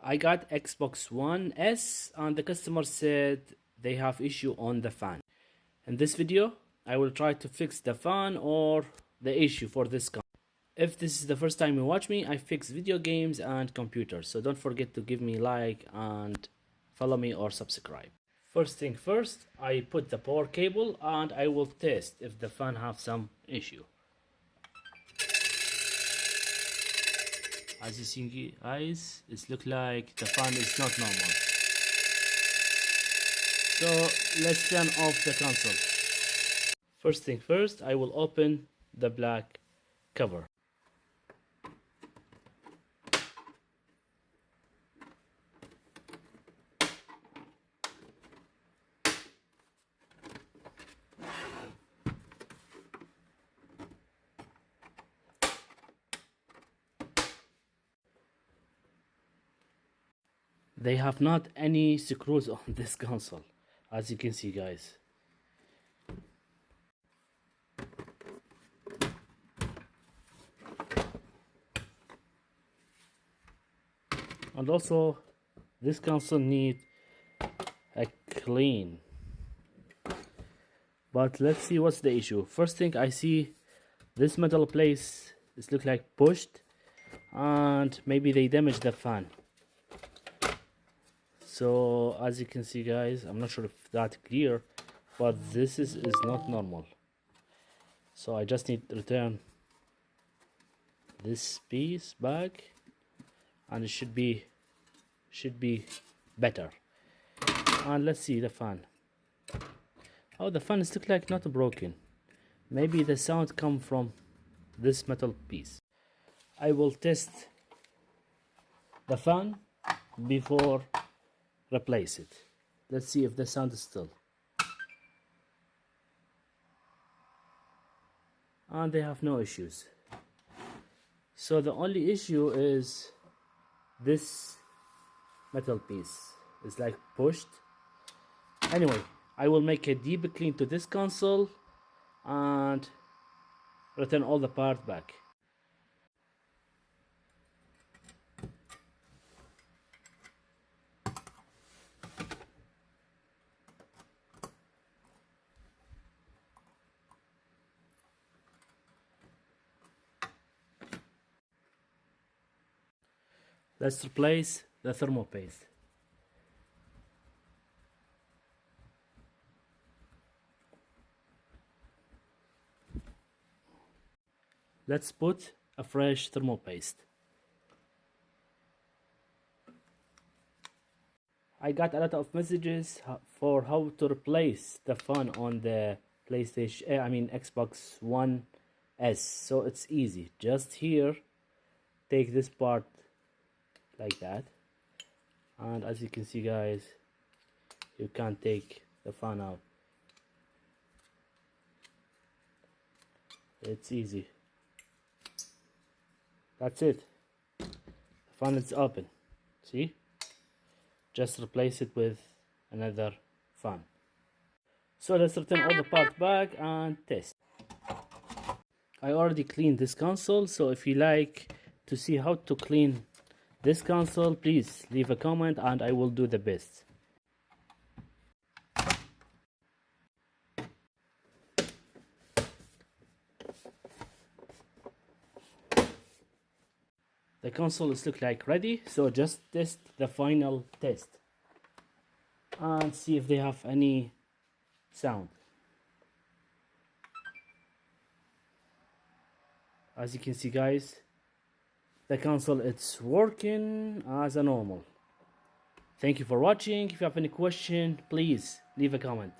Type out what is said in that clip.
I got Xbox One S and the customer said they have issue on the fan. In this video, I will try to fix the fan or the issue for this console. If this is the first time you watch me, I fix video games and computers, so don't forget to give me like and follow me or subscribe. First thing first, I put the power cable and I will test if the fan have some issue. As you see guys, it looks like the fan is not normal. So let's turn off the console. First thing first, I will open the black cover. They have not any screws on this console, as you can see guys. And also this console needs a clean. But let's see what's the issue. First thing I see, this metal place, it looks like pushed and maybe they damaged the fan. So as you can see guys, I'm not sure if that's clear, but this is not normal. So I just need to return this piece back and it should be better. And let's see the fan. Oh, the fan is look like not broken. Maybe the sound come from this metal piece. I will test the fan before replace it. Let's see if the sound is still. And they have no issues. So the only issue is this metal piece. It's like pushed. Anyway, I will make a deep clean to this console and return all the parts back. Let's replace the thermal paste. Let's put a fresh thermal paste. I got a lot of messages for how to replace the fan on the PlayStation, Xbox One S. So it's easy. Just here, take this part like that, and as you can see guys, you can take the fan out. It's easy. That's it. The fan is open. See? Just replace it with another fan. So let's return all the parts back and test. I already cleaned this console, so if you like to see how to clean this console, please leave a comment and I will do the best. The console is look like ready, so just test the final test and see if they have any sound. As you can see guys, the console it's working as a normal. Thank you for watching. If you have any question, please leave a comment.